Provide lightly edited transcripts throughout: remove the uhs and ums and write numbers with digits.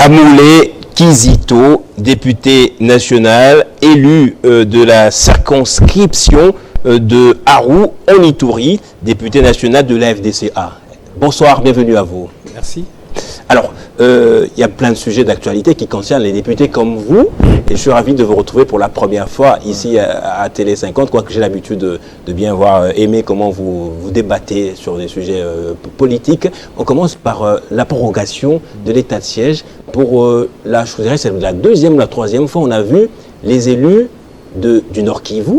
Amoulé Kizito, député national, élu de la circonscription de Arou Onitouri, député national de la FDCA. Bonsoir, bienvenue à vous. Merci. Alors, il y a plein de sujets d'actualité qui concernent les députés comme vous. Et je suis ravi de vous retrouver pour la première fois ici à Télé 50, quoique j'ai l'habitude de bien voir, aimer comment vous débattez sur des sujets politiques. On commence par la prorogation de l'état de siège. Pour là, je vous dirais, c'est la deuxième ou la troisième fois, on a vu les élus du Nord Kivu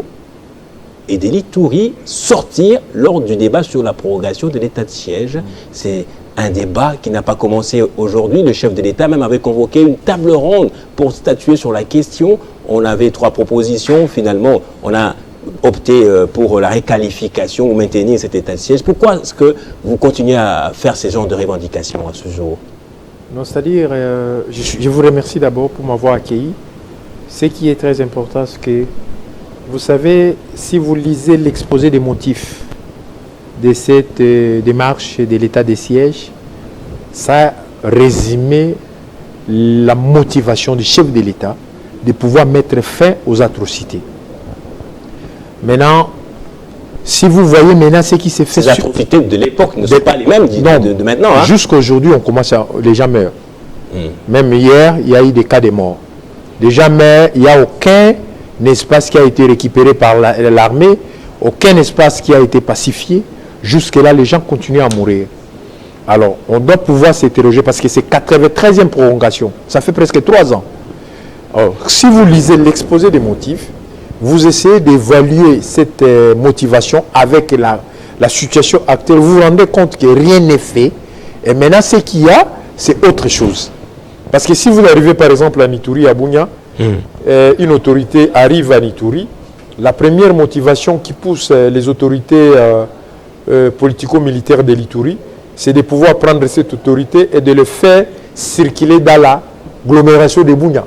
et d'Elitouri sortir lors du débat sur la prorogation de l'état de siège. C'est un débat qui n'a pas commencé aujourd'hui. Le chef de l'État même avait convoqué une table ronde pour statuer sur la question. On avait 3 propositions. Finalement, on a opté pour la réqualification ou maintenir cet état de siège. Pourquoi est-ce que vous continuez à faire ces genres de revendications à ce jour? Non, c'est-à-dire, je vous remercie d'abord pour m'avoir accueilli. Ce qui est très important, c'est que, vous savez, si vous lisez l'exposé des motifs de cette démarche de l'état des sièges, ça résumé la motivation du chef de l'État de pouvoir mettre fin aux atrocités. Maintenant, si vous voyez maintenant ce qui s'est fait... Les atrocités de l'époque ne sont pas les mêmes de maintenant. Hein? Jusqu'à aujourd'hui, on commence à... Les gens meurent. Même hier, il y a eu des cas de mort. Les gens meurent, il n'y a aucun espace qui a été récupéré par l'armée, aucun espace qui a été pacifié. Jusque-là, les gens continuent à mourir. Alors, on doit pouvoir s'interroger parce que c'est 93e prolongation. Ça fait presque 3 ans. Alors, si vous lisez l'exposé des motifs, vous essayez d'évaluer cette motivation avec la situation actuelle. Vous vous rendez compte que rien n'est fait. Et maintenant, ce qu'il y a, c'est autre chose. Parce que si vous arrivez, par exemple, à Nitouri, à Bunia, une autorité arrive à Nitouri, la première motivation qui pousse les autorités politico-militaires de l'Ituri, c'est de pouvoir prendre cette autorité et de le faire circuler dans l'agglomération de Bunia.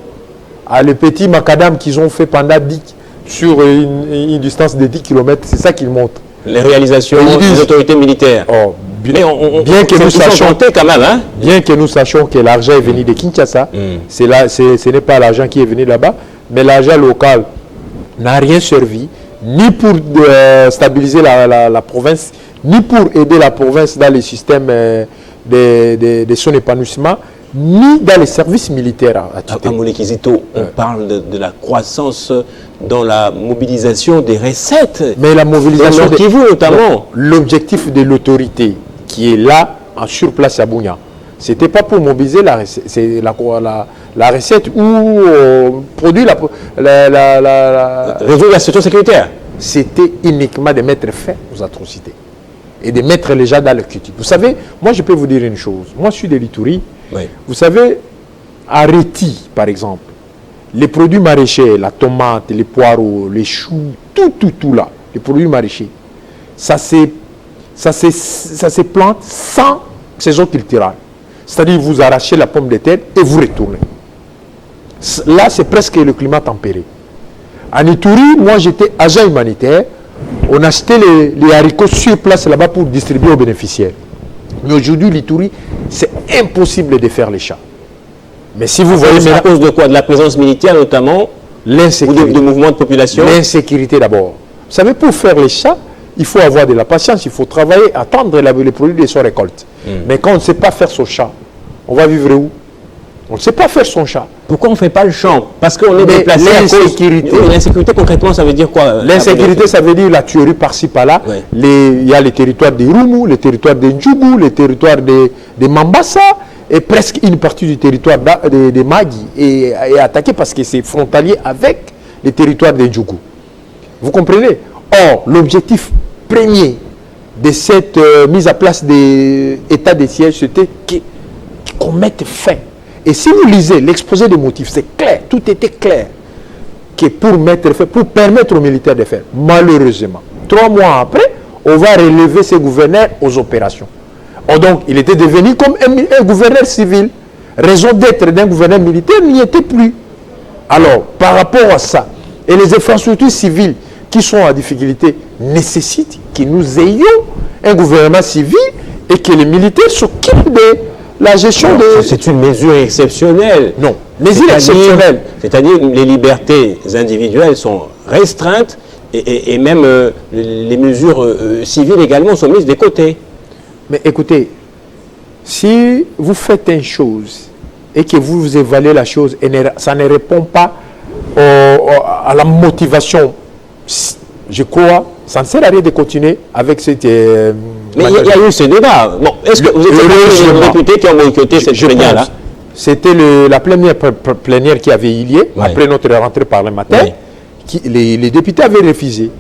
Le petit macadam qu'ils ont fait pendant sur une distance de 10 km, c'est ça qu'ils montrent. Les réalisations des autorités militaires. Bien que nous sachions quand même, hein? Bien que nous sachions que l'argent est venu de Kinshasa, ce n'est pas l'argent qui est venu là-bas, mais l'argent local n'a rien servi, ni pour stabiliser la province, ni pour aider la province dans le système de son épanouissement, ni dans les services militaires. Amoulé Kizito, on parle de la croissance dans la mobilisation des recettes. Mais la mobilisation de Kivu notamment. L'objectif de l'autorité qui est là, sur place à Bunia, ce n'était pas pour mobiliser la recette ou produire résoudre la situation sécuritaire. C'était uniquement de mettre fin aux atrocités et de mettre les gens dans le culture. Vous savez, moi je peux vous dire une chose. Moi je suis de l'Ituri. Oui. Vous savez, à Réti, par exemple, les produits maraîchers, la tomate, les poireaux, les choux, tout là, les produits maraîchers, ça se plante sans saison culturelle. C'est-à-dire vous arrachez la pomme de terre et vous retournez. Là, c'est presque le climat tempéré. En Ituri, moi j'étais agent humanitaire. On achetait les haricots sur place là-bas pour distribuer aux bénéficiaires. Mais aujourd'hui, l'Ituri, c'est impossible de faire les chats. Mais si vous voyez... à cause de quoi? De la présence militaire notamment? L'insécurité. Ou de mouvements de population? L'insécurité d'abord. Vous savez, pour faire les chats, il faut avoir de la patience, il faut travailler, attendre les produits de son récolte. Mais quand on ne sait pas faire son chat, on va vivre où? On ne sait pas faire son chat. Pourquoi on ne fait pas le champ? Parce qu'on est déplacé à cause... L'insécurité, concrètement, ça veut dire quoi? L'insécurité, ça veut dire la tuerie par-ci, par-là. Ouais. Il y a les territoires des Rumu, les territoires des Ndjougou, les territoires des Mambasa, et presque une partie du territoire des Magui est attaquée parce que c'est frontalier avec les territoires des Ndjougou. Vous comprenez? Or, l'objectif premier de cette mise à place des états de siège, c'était qu'on mette fin. Et si vous lisez l'exposé des motifs, c'est clair, tout était clair, que pour permettre aux militaires de faire. Malheureusement, 3 mois après, on va relever ces gouverneurs aux opérations. Donc, il était devenu comme un gouverneur civil. Raison d'être d'un gouverneur militaire n'y était plus. Alors, par rapport à ça, et les infrastructures civiles qui sont en difficulté nécessitent que nous ayons un gouvernement civil et que les militaires s'occupent de la gestion de... C'est une mesure exceptionnelle. Non, mesure exceptionnelle. C'est-à-dire les libertés individuelles sont restreintes et même les mesures civiles également sont mises de côté. Mais écoutez, si vous faites une chose et que vous évaluez la chose et ça ne répond pas à la motivation, je crois, ça ne sert à rien de continuer avec cette... Mais il y a eu ce débat. Bon, est-ce que vous êtes les députés qui ont boycotté cette plénière-là? C'était la plénière qui avait eu lieu après notre rentrée parlementaire. Les députés avaient refusé.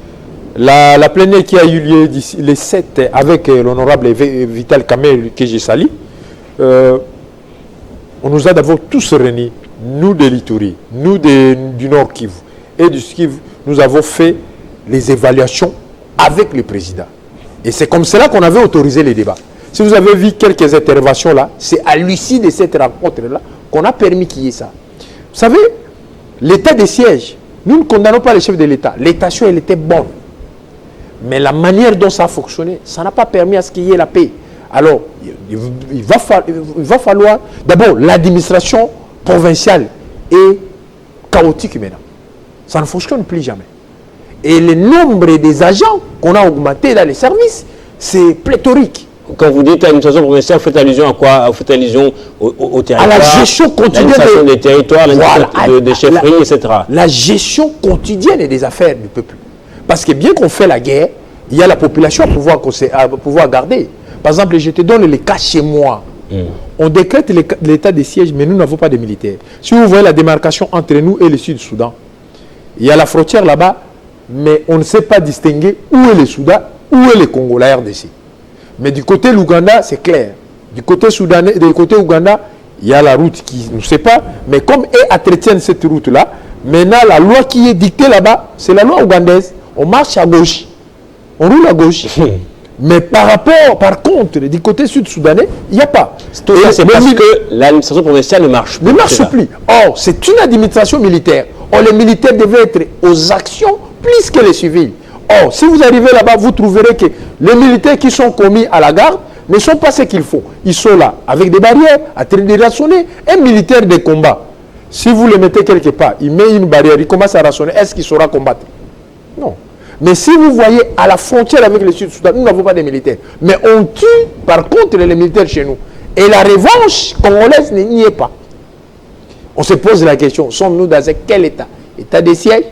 La plénière qui a eu lieu les 7 avec l'honorable Vital Kamerhe, que j'ai sali, on nous a d'abord tous réunis, nous de l'Ituri, nous du Nord Kivu et du Kivu, nous avons fait les évaluations avec le président. Et c'est comme cela qu'on avait autorisé les débats. Si vous avez vu quelques interventions là, c'est à l'issue de cette rencontre-là qu'on a permis qu'il y ait ça. Vous savez, l'état de siège, nous ne condamnons pas les chefs de l'État. L'étation, elle était bonne. Mais la manière dont ça a fonctionné, ça n'a pas permis à ce qu'il y ait la paix. Alors, il va falloir... D'abord, l'administration provinciale est chaotique maintenant. Ça ne fonctionne plus jamais. Et le nombre des agents qu'on a augmenté dans les services, c'est pléthorique. Quand vous dites administration provinciale, vous faites allusion à quoi? Vous faites allusion au territoire, à la gestion quotidienne des territoires, des chefferies, etc. La gestion quotidienne des affaires du peuple. Parce que bien qu'on fait la guerre, il y a la population à pouvoir garder. Par exemple, je te donne les cas chez moi. On décrète l'état de siège, mais nous n'avons pas de militaires. Si vous voyez la démarcation entre nous et le Sud-Soudan, il y a la frontière là-bas, mais on ne sait pas distinguer où est le Soudan, où est le Congo, la RDC. Mais du côté de l'Ouganda, c'est clair. Du côté soudanais, du côté Ouganda, il y a la route qui ne sait pas, mais comme eux entretiennent cette route-là, maintenant la loi qui est dictée là-bas, c'est la loi ougandaise. On marche à gauche, on roule à gauche. Mais par contre, du côté sud-soudanais, il n'y a pas. Tout ça, c'est parce que l'administration provinciale ne marche plus. Ne marche plus. Or, c'est une administration militaire. Or, les militaires devaient être aux actions plus que les civils. Or, si vous arrivez là-bas, vous trouverez que les militaires qui sont commis à la garde ne sont pas ce qu'il faut. Ils sont là, avec des barrières, à train de rationner. Un militaire de combat, si vous le mettez quelque part, il met une barrière, il commence à rationner, est-ce qu'il saura combattre? Non. Mais si vous voyez à la frontière avec le Sud-Soudan, nous n'avons pas de militaires. Mais on tue par contre les militaires chez nous. Et la revanche congolaise n'y est pas. On se pose la question, sommes-nous dans quel état? État de siège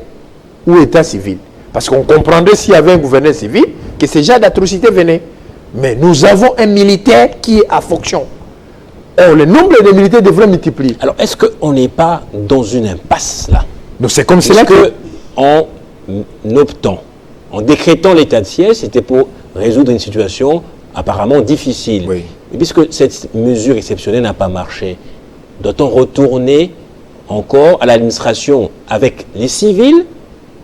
ou état civil? Parce qu'on comprendrait s'il y avait un gouverneur civil que ces genres d'atrocités venaient. Mais nous avons un militaire qui est à fonction. Or, le nombre de militaires devrait multiplier. Alors, est-ce qu'on n'est pas dans une impasse là? Donc c'est comme cela que... en optant, en décrétant l'état de siège, c'était pour résoudre une situation apparemment difficile. Oui. Et puisque cette mesure exceptionnelle n'a pas marché, doit-on retourner encore à l'administration avec les civils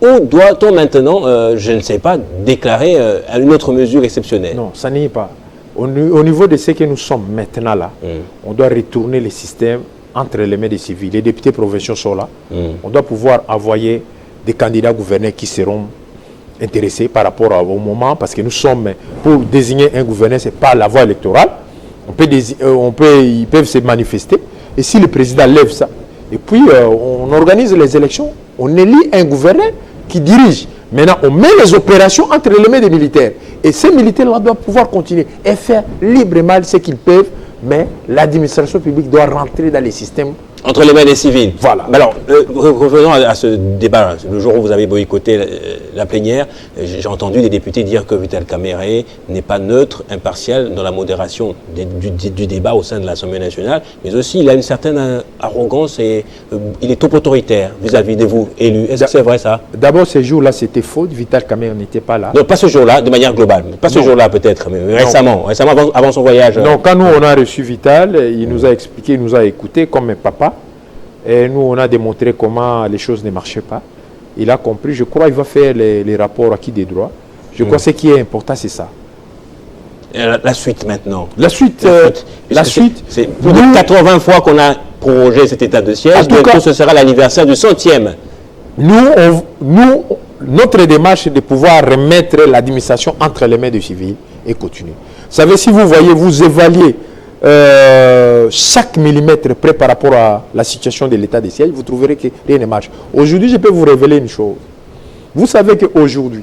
ou doit-on maintenant, je ne sais pas, déclarer une autre mesure exceptionnelle? Non, ça n'y est pas. Au niveau de ce que nous sommes maintenant là, on doit retourner le système entre les mains des civils. Les députés provinciaux sont là. On doit pouvoir envoyer des candidats gouverneurs qui seront intéressés par rapport au moment, parce que nous sommes, pour désigner un gouverneur, ce n'est pas la voie électorale. Ils peuvent se manifester. Et si le président lève ça, et puis on organise les élections, on élit un gouverneur qui dirige. Maintenant, on met les opérations entre les mains des militaires. Et ces militaires-là doivent pouvoir continuer et faire librement ce qu'ils peuvent, mais l'administration publique doit rentrer dans les systèmes. Entre les mains des civils. Voilà. Mais alors, revenons à ce débat. Le jour où vous avez boycotté la plénière, j'ai entendu des députés dire que Vital Kamerhe n'est pas neutre, impartial dans la modération du débat au sein de l'Assemblée nationale, mais aussi il a une certaine arrogance et il est trop autoritaire vis-à-vis de vous, élus. Est-ce que c'est vrai ça? D'abord, ce jour-là, c'était faux. Vital Kamerhe n'était pas là. Non, pas ce jour-là, de manière globale. Pas ce jour-là peut-être, mais récemment avant son voyage. Non, quand nous, on a reçu Vital, il nous a expliqué, il nous a écouté comme un papa. Et nous, on a démontré comment les choses ne marchaient pas. Il a compris. Je crois qu'il va faire les rapports acquis des droits. Je crois que ce qui est important, c'est ça. Et la suite maintenant. La suite, c'est plus de 80 fois qu'on a prorogé cet état de siège. Bientôt, ce sera l'anniversaire du 100e. Nous, notre démarche est de pouvoir remettre l'administration entre les mains du civil et continuer. Vous savez, si vous voyez, vous évaluez chaque millimètre près par rapport à la situation de l'état des sièges, vous trouverez que rien ne marche. Aujourd'hui, je peux vous révéler une chose. Vous savez qu'aujourd'hui,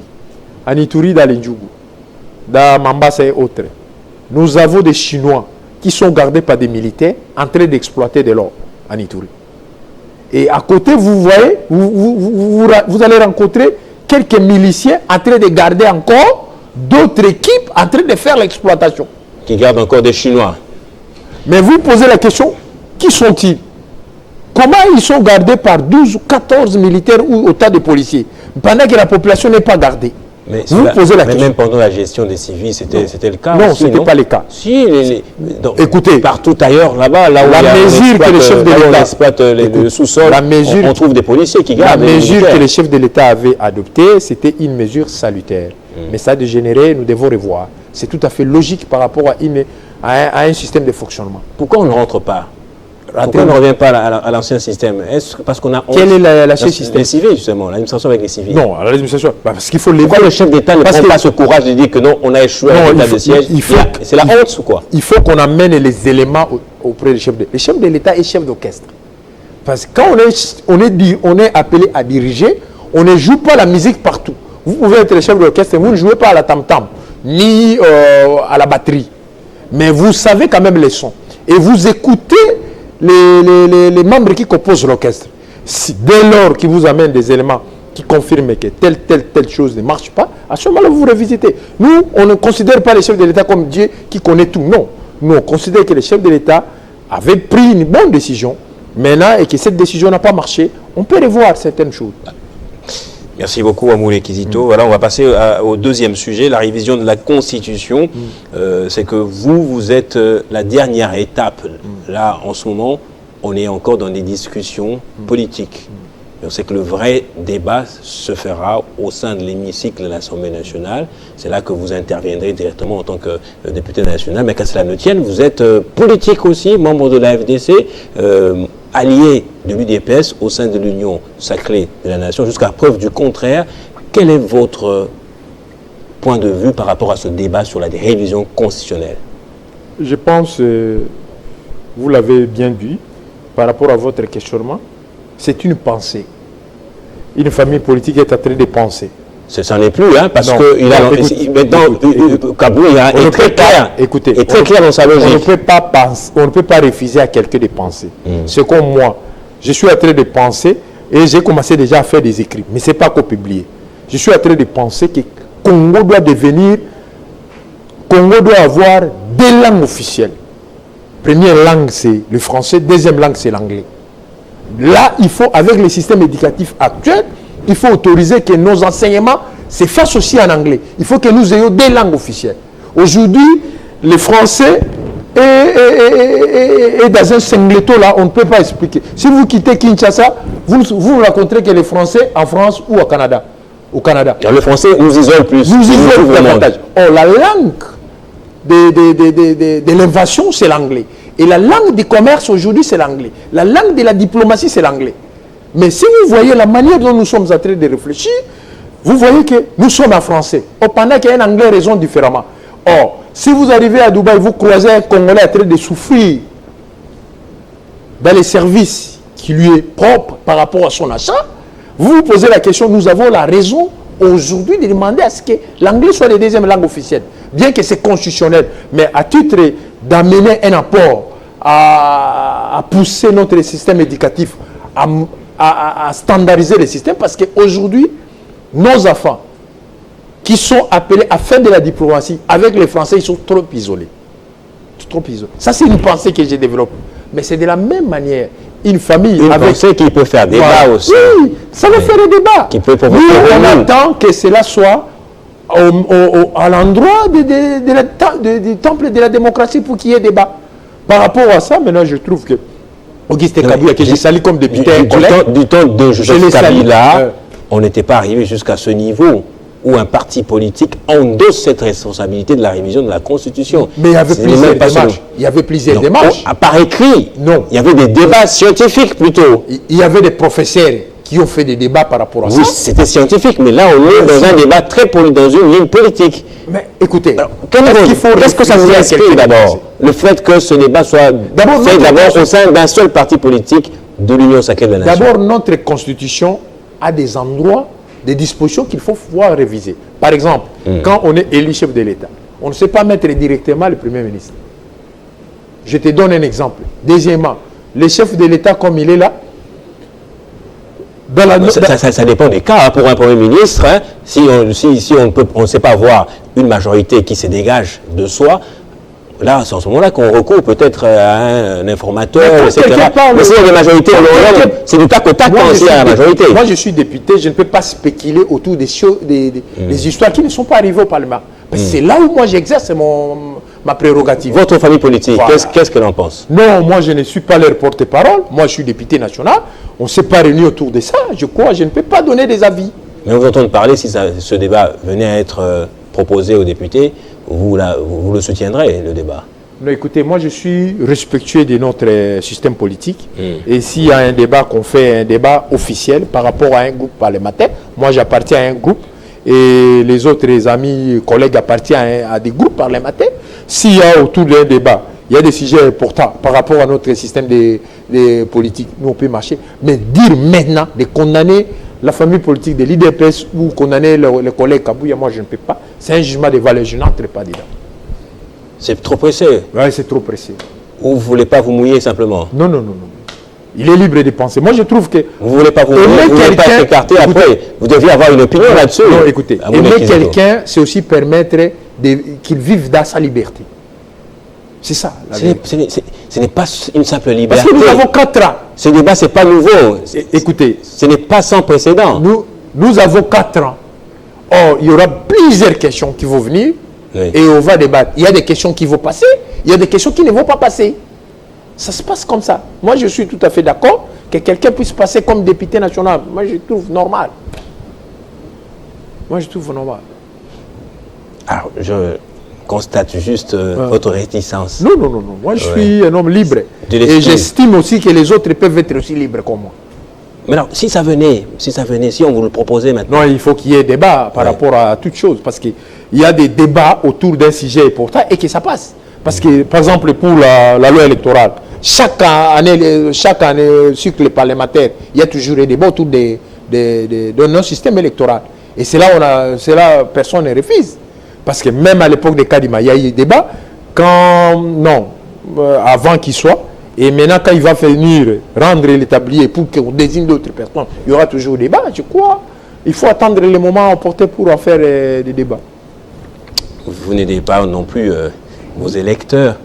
à Ituri, dans les Djougou, dans Mambasa et autres, nous avons des Chinois qui sont gardés par des militaires en train d'exploiter de l'or en Ituri. Et à côté, vous voyez, vous allez rencontrer quelques miliciens en train de garder encore d'autres équipes en train de faire l'exploitation. Qui gardent encore des Chinois. Mais vous posez la question, qui sont-ils? Comment ils sont gardés par 12 ou 14 militaires ou autant de policiers pendant que la population n'est pas gardée? Mais, vous posez la question. Même pendant la gestion des civils, c'était le cas. Non, ce n'était pas le cas. Si, donc, écoutez, partout ailleurs, là-bas, là où la mesure que le chef de l'État exploite le sous-sol, on trouve des policiers qui gardent. La mesure que le chef de l'État avait adoptée, c'était une mesure salutaire. Mais ça a dégénéré, nous devons revoir. C'est tout à fait logique par rapport à un système de fonctionnement. Pourquoi on ne rentre pas? Pourquoi on ne revient pas à l'ancien système? Est-ce parce qu'on a honte? Quel est l'ancien système? Les civils, justement, l'administration avec les civils. Non, l'administration, parce qu'il faut les... Pourquoi le chef d'État ne prend pas ce courage de dire que non, on a échoué à l'état de siège? C'est la honte ou quoi? Il faut qu'on amène les éléments auprès du chef de l'État. Le chef de l'État est chef d'orchestre. Parce que quand on est appelé à diriger, on ne joue pas la musique partout. Vous pouvez être le chef d'orchestre, vous ne jouez pas à la tam-tam, ni à la batterie. Mais vous savez quand même les sons. Et vous écoutez les membres qui composent l'orchestre. Dès lors qu'ils vous amènent des éléments qui confirment que telle chose ne marche pas, à ce moment-là, vous revisitez. Nous, on ne considère pas les chefs de l'État comme Dieu qui connaît tout. Non. Nous, on considère que les chefs de l'État avaient pris une bonne décision. Maintenant, et que cette décision n'a pas marché, on peut revoir certaines choses. Merci beaucoup, Amoulé Kizito. Voilà, on va passer au deuxième sujet, la révision de la Constitution. C'est que vous êtes la dernière étape. Là, en ce moment, on est encore dans des discussions politiques. On sait que le vrai débat se fera au sein de l'hémicycle de l'Assemblée nationale. C'est là que vous interviendrez directement en tant que député national. Mais qu'à cela ne tienne, vous êtes politique aussi, membre de la FDC, allié de l'UDPS au sein de l'Union sacrée de la nation, jusqu'à preuve du contraire. Quel est votre point de vue par rapport à ce débat sur la révision constitutionnelle? Je pense, vous l'avez bien dit, par rapport à votre questionnement, c'est une pensée. Une famille politique est en train de penser. Ça n'en est plus, hein, parce que maintenant, Kaboul est très clair. Écoutez, est très clair dans sa logique. On ne peut pas refuser à quelqu'un de penser. C'est comme moi. Je suis en train de penser et j'ai commencé déjà à faire des écrits, mais ce n'est pas qu'au publié. Je suis en train de penser que Congo doit avoir deux langues officielles. Première langue, c'est le français. Deuxième langue, c'est l'anglais. Là, il faut, avec le système éducatif actuel, il faut autoriser que nos enseignements se fassent aussi en anglais. Il faut que nous ayons des langues officielles. Aujourd'hui, le français est dans un singleton là, on ne peut pas expliquer. Si vous quittez Kinshasa, vous rencontrez que les Français en France ou au Canada. Alors, le français nous isole plus. Nous isole davantage. Or, la langue de l'invasion, c'est l'anglais. Et la langue du commerce aujourd'hui, c'est l'anglais. La langue de la diplomatie, c'est l'anglais. Mais si vous voyez la manière dont nous sommes en train de réfléchir, vous voyez que nous sommes en français. Or, pendant qu'un anglais raisonne différemment. Or, si vous arrivez à Dubaï, vous croisez un Congolais en train de souffrir dans les services qui lui est propre par rapport à son achat, vous vous posez la question, nous avons la raison aujourd'hui de demander à ce que l'anglais soit la deuxième langue officielle. Bien que c'est constitutionnel, mais à titre d'amener un apport à pousser notre système éducatif, à standardiser le système, parce qu'aujourd'hui, nos enfants qui sont appelés à faire de la diplomatie avec les Français, ils sont trop isolés. Ça, c'est une pensée que j'ai développée. Mais c'est de la même manière. Une famille avec... pensée qui peut faire débat aussi. Oui, ça va faire des débats. Nous, on attend que cela soit à l'endroit du temple de la démocratie pour qu'il y ait débat. Par rapport à ça, maintenant, je trouve que Augustin Kabila, que j'ai sali comme député, du temps de Joseph Kabila, on n'était pas arrivé jusqu'à ce niveau où un parti politique endosse cette responsabilité de la révision de la Constitution. Mais il y avait plusieurs démarches. Il y avait plusieurs démarches. Par écrit, non. Il y avait des débats scientifiques plutôt. Il y avait des professeurs qui ont fait des débats par rapport à oui, ça. c'était scientifique, mais là, on est dans un débat très dans une ligne politique. Mais écoutez, qu'est-ce que ça vous inspire d'abord? Le fait que ce débat soit fait d'abord au sein d'un seul parti politique de l'Union sacrée de la nation. D'abord, notre Constitution a des endroits, des dispositions qu'il faut pouvoir réviser. Par exemple, quand on est élu chef de l'État, on ne sait pas mettre directement le Premier ministre. Je te donne un exemple. Deuxièmement, le chef de l'État, comme il est là, ça dépend des cas. Hein. Pour un Premier ministre, hein, si on ne sait pas avoir une majorité qui se dégage de soi, là, c'est en ce moment-là qu'on recourt peut-être à un informateur, etc. Mais s'il y a des majorités, c'est du tac au tac quand il y a la majorité. Moi, je suis député, je ne peux pas spéculer autour des choses, des histoires qui ne sont pas arrivées au Parlement. Parce que c'est là où moi j'exerce ma prérogative. Votre famille politique, voilà. Qu'est-ce qu'elle en pense? Non, moi je ne suis pas leur porte-parole. Moi je suis député national. On ne s'est pas réunis autour de ça. Je crois, je ne peux pas donner des avis. Mais vous entendez parler, si ce débat venait à être proposé aux députés, vous le soutiendrez, le débat? Non, écoutez, moi je suis respectueux de notre système politique. Et s'il y a un débat, qu'on fait un débat officiel par rapport à un groupe parlementaire, moi j'appartiens à un groupe et les autres amis, collègues appartiennent à des groupes parlementaires. S'il y a autour d'un débat, il y a des sujets importants par rapport à notre système de politique, nous on peut marcher. Mais dire maintenant de condamner la famille politique de l'IDPS ou condamner le collègue Kabouya, moi je ne peux pas. C'est un jugement de valeur, je n'entre pas dedans. C'est trop pressé. Oui, c'est trop pressé. Ou vous ne voulez pas vous mouiller simplement? Non, non, non, non. Il est libre de penser. Moi, je trouve que... Vous ne voulez pas vous mouiller, vous ne voulez pas s'écarter après. Vous deviez avoir une opinion là-dessus. Non, écoutez, aimer quelqu'un, c'est aussi permettre qu'il vive dans sa liberté. C'est ça. Ce n'est pas une simple liberté. Parce que nous avons 4 ans. Ce débat, ce n'est pas nouveau. Écoutez. Ce n'est pas sans précédent. Nous avons 4 ans. Or, il y aura plusieurs questions qui vont venir. Oui. Et on va débattre. Il y a des questions qui vont passer, il y a des questions qui ne vont pas passer. Ça se passe comme ça. Moi, je suis tout à fait d'accord que quelqu'un puisse passer comme député national. Moi, je trouve normal. Moi, je trouve normal. Alors, je constate juste votre réticence. Non, non, non, non. Moi, je suis un homme libre. Et j'estime aussi que les autres peuvent être aussi libres comme moi. Mais alors, si on vous le proposait maintenant... Non, il faut qu'il y ait débat par rapport à toute chose. Parce qu'il y a des débats autour d'un sujet important et que ça passe. Parce que, par exemple, pour la loi électorale, chaque année, cycle parlementaire, il y a toujours des débats autour de notre système électoral. Et c'est là personne ne refuse. Parce que même à l'époque des Kadima, il y a eu des débats avant qu'il soit. Et maintenant, quand il va venir rendre les tabliers pour qu'on désigne d'autres personnes, il y aura toujours débat, je crois. Il faut attendre le moment opportun pour en faire des débats. Vous n'aidez pas non plus vos électeurs,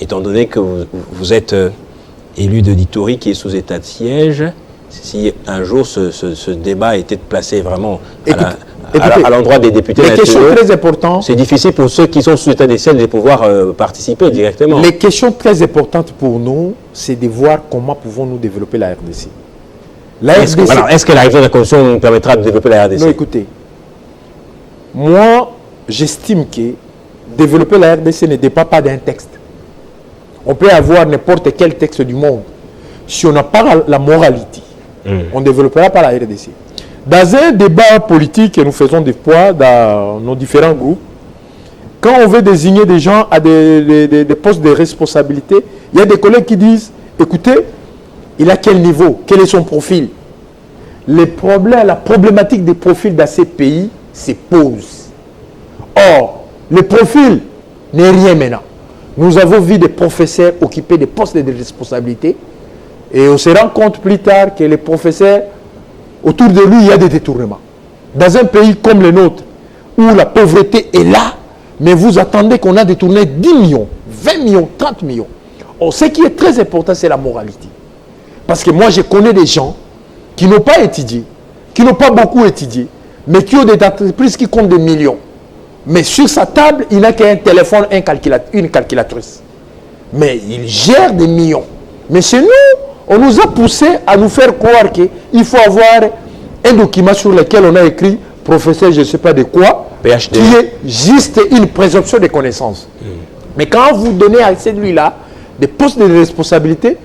étant donné que vous êtes élu de Ditori qui est sous état de siège. Si un jour ce débat était placé vraiment à l'endroit des députés nationaux, c'est difficile pour ceux qui sont sous état de siège de pouvoir participer directement. Les questions très importantes pour nous, c'est de voir comment pouvons-nous développer la RDC. Est-ce que la révision de la Constitution nous permettra de développer la RDC? Non, écoutez, moi, j'estime que développer la RDC ne dépend pas d'un texte. On peut avoir n'importe quel texte du monde. Si on n'a pas la moralité, on ne développera pas la RDC. Dans un débat politique que nous faisons des fois dans nos différents groupes, quand on veut désigner des gens à des postes de responsabilité, il y a des collègues qui disent, écoutez, il a quel niveau? Quel est son profil? La problématique des profils dans ces pays se pose. Or, le profil n'est rien maintenant. Nous avons vu des professeurs occuper des postes de responsabilité et on se rend compte plus tard que les professeurs, autour de lui, il y a des détournements. Dans un pays comme le nôtre, où la pauvreté est là, mais vous attendez qu'on a détourné 10 millions, 20 millions, 30 millions. Or, ce qui est très important, c'est la moralité. Parce que moi, je connais des gens qui n'ont pas étudié, qui n'ont pas beaucoup étudié, mais qui ont des entreprises qui comptent des millions. Mais sur sa table, il n'a qu'un téléphone, une calculatrice. Mais il gère des millions. Mais chez nous, on nous a poussé à nous faire croire qu'il faut avoir un document sur lequel on a écrit professeur je ne sais pas de quoi, PhD, qui est juste une présomption de connaissances. Mais quand vous donnez à celui-là des postes de responsabilité,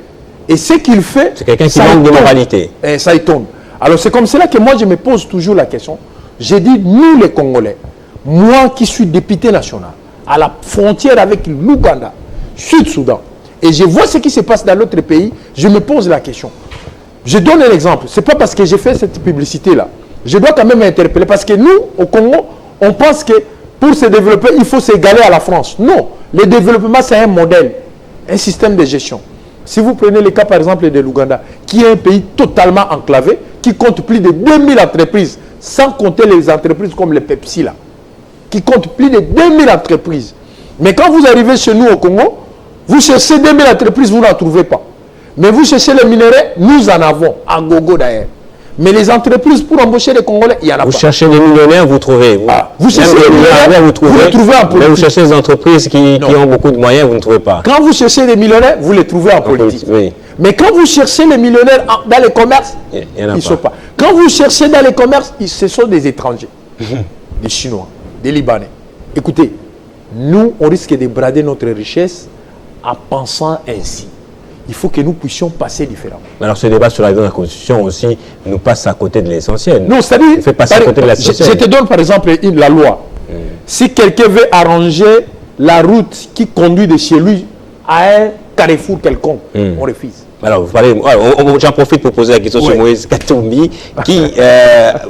et ce qu'il fait... C'est quelqu'un qui manque de moralité. Ça y tombe. Alors c'est comme cela que moi je me pose toujours la question. J'ai dit, nous les Congolais, moi qui suis député national, à la frontière avec l'Ouganda, Sud-Soudan, et je vois ce qui se passe dans l'autre pays, je me pose la question. Je donne un exemple. Ce n'est pas parce que j'ai fait cette publicité-là. Je dois quand même interpeller. Parce que nous, au Congo, on pense que pour se développer, il faut s'égaler à la France. Non. Le développement, c'est un modèle, un système de gestion. Si vous prenez le cas, par exemple, de l'Ouganda, qui est un pays totalement enclavé, qui compte plus de 2000 entreprises, sans compter les entreprises comme le Pepsi, là, qui compte plus de 2000 entreprises. Mais quand vous arrivez chez nous au Congo, vous cherchez 2000 entreprises, vous n'en trouvez pas. Mais vous cherchez les minerais, nous en avons, à gogo d'ailleurs. Mais les entreprises pour embaucher les Congolais, il n'y en a pas. Vous cherchez les millionnaires, vous trouvez. Vous cherchez les millionnaires, vous les trouvez en politique. Mais vous cherchez les entreprises qui ont beaucoup de moyens, vous ne trouvez pas. Quand vous cherchez les millionnaires, vous les trouvez en politique. Oui. Mais quand vous cherchez les millionnaires dans les commerces, ils ne sont pas. Quand vous cherchez dans les commerces, ce sont des étrangers. Des Chinois, des Libanais. Écoutez, nous, on risque de brader notre richesse en pensant ainsi. Il faut que nous puissions passer différemment. Alors ce débat sur la révision de la Constitution aussi nous passe à côté de l'essentiel. Non, c'est-à-dire, fait passer à côté de l'essentiel. Je te donne par exemple la loi. Si quelqu'un veut arranger la route qui conduit de chez lui à un carrefour quelconque, on refuse. Alors, vous parlez, j'en profite pour poser la question sur Moïse Katumbi, qui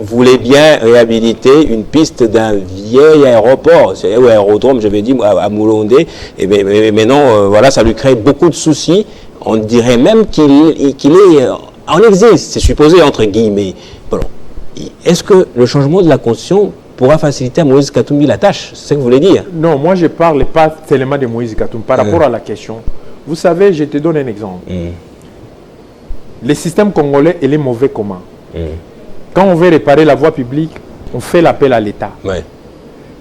voulait bien réhabiliter une piste d'un vieil aéroport, ou aérodrome, je vais dire, à Moulondé. Mais maintenant, voilà, ça lui crée beaucoup de soucis. On dirait même qu'il est en exil, c'est supposé, entre guillemets. Bon, est-ce que le changement de la Constitution pourra faciliter à Moïse Katumbi la tâche? C'est ce que vous voulez dire? Non, moi je ne parle pas tellement de Moïse Katumbi par rapport à la question. Vous savez, je te donne un exemple. Le système congolais, il est mauvais comment? Quand on veut réparer la voie publique, on fait l'appel à l'État.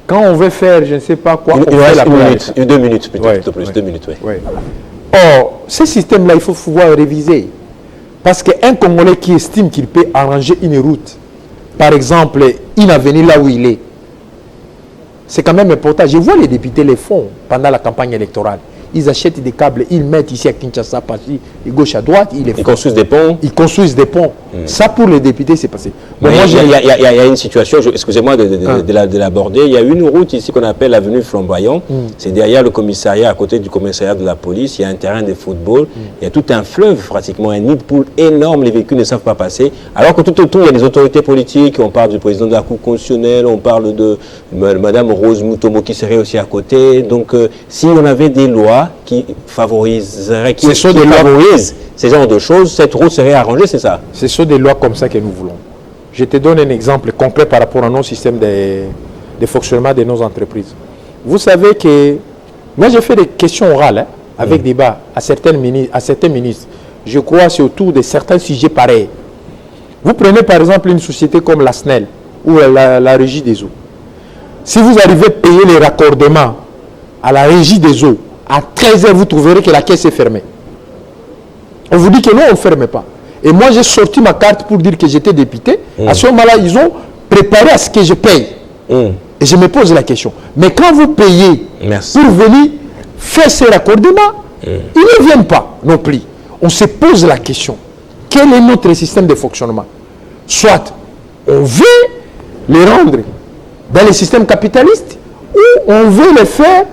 Quand on veut faire, je ne sais pas quoi, on fait l'appel à l'État. 2 minutes, peut-être plus, 2 minutes, oui. Or, ce système-là, il faut pouvoir réviser. Parce qu'un Congolais qui estime qu'il peut arranger une route, par exemple, une avenue là où il est, c'est quand même important. Je vois les députés les font pendant la campagne électorale. Ils achètent des câbles, ils mettent ici à Kinshasa, parti de gauche à droite. Ils construisent des ponts. Ils construisent des ponts. Ça, pour les députés, c'est passé. Bon, il y a une situation, excusez-moi de l'aborder. Il y a une route ici qu'on appelle l'avenue Flamboyant. C'est derrière le commissariat, à côté du commissariat de la police. Il y a un terrain de football. Il y a tout un fleuve, pratiquement un nid de poule énorme. Les véhicules ne savent pas passer. Alors que tout autour, il y a des autorités politiques. On parle du président de la Cour constitutionnelle. On parle de Mme Rose Mutombo qui serait aussi à côté. Donc, si on avait des lois qui favoriseraient, qui favorisent ces genres de choses, cette route serait arrangée, c'est ça? Ce sont des lois comme ça que nous voulons. Je te donne un exemple concret par rapport à nos systèmes de fonctionnement de nos entreprises. Vous savez que moi j'ai fait des questions orales avec débat à certains ministres. Je crois c'est autour de certains sujets pareils. Vous prenez par exemple une société comme la SNEL ou la Régie des eaux. Si vous arrivez à payer les raccordements à la Régie des eaux, à 13h, vous trouverez que la caisse est fermée. On vous dit que non, on ne ferme pas. Et moi, j'ai sorti ma carte pour dire que j'étais député. À ce moment-là, ils ont préparé à ce que je paye. Et je me pose la question. Mais quand vous payez pour venir faire ces raccordements, ils ne viennent pas non plus. On se pose la question. Quel est notre système de fonctionnement? Soit on veut les rendre dans les systèmes capitalistes ou on veut les faire.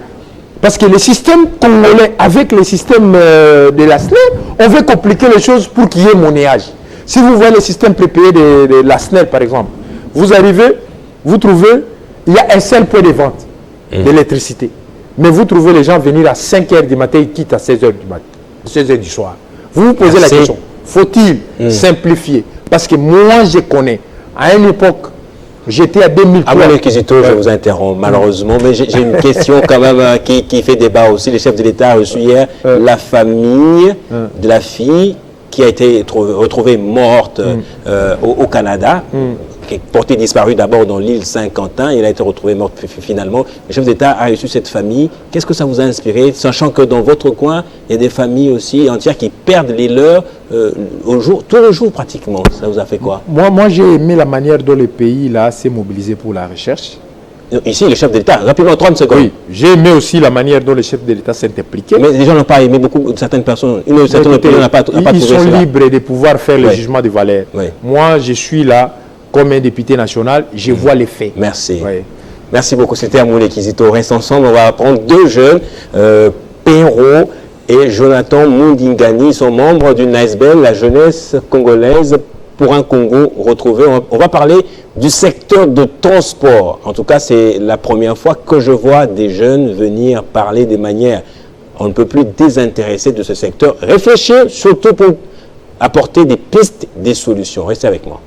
Parce que le système congolais, avec le système de la SNEL, on veut compliquer les choses pour qu'il y ait monnayage. Si vous voyez le système prépayé de la SNEL, par exemple, vous arrivez, vous trouvez, il y a un seul point de vente d'électricité. Mais vous trouvez les gens venir à 5h du matin, ils quittent à 16h du matin, 16h du soir. Vous vous posez la question, faut-il simplifier? Parce que moi, je connais, à une époque, j'étais à 2003. Avant l'inquisiteur, je vous interromps malheureusement, mais j'ai une question quand même qui fait débat aussi. Le chef de l'État a reçu hier la famille de la fille qui a été retrouvée morte au Canada, qui est portée disparue d'abord dans l'île Saint-Quentin. Elle a été retrouvée morte finalement. Le chef d'État a reçu cette famille. Qu'est-ce que ça vous a inspiré, sachant que dans votre coin, il y a des familles aussi entières qui perdent les leurs tous les jours pratiquement. Ça vous a fait quoi? Moi j'ai aimé la manière dont le pays s'est mobilisé pour la recherche. Ici, le chef de l'État, rapidement, 30 secondes. Oui, j'ai aimé aussi la manière dont le chef de l'État s'est impliqué. Mais les gens n'ont pas aimé beaucoup, certaines personnes. Certaine opinion n'a pas trouvé Ils sont cela. libres de pouvoir faire le jugement de valeur. Oui. Moi, je suis là comme un député national, je vois les faits. Merci. Oui. Merci beaucoup. C'était Amoulé Kizito. Reste ensemble. On va prendre deux jeunes, Perrault et Jonathan Mundingani. Ils sont membres d'une ASBL, la jeunesse congolaise pour un Congo retrouvé. On va parler du secteur de transport. En tout cas, c'est la première fois que je vois des jeunes venir parler de manière, on ne peut plus désintéressée de ce secteur. Réfléchir surtout pour apporter des pistes, des solutions. Restez avec moi.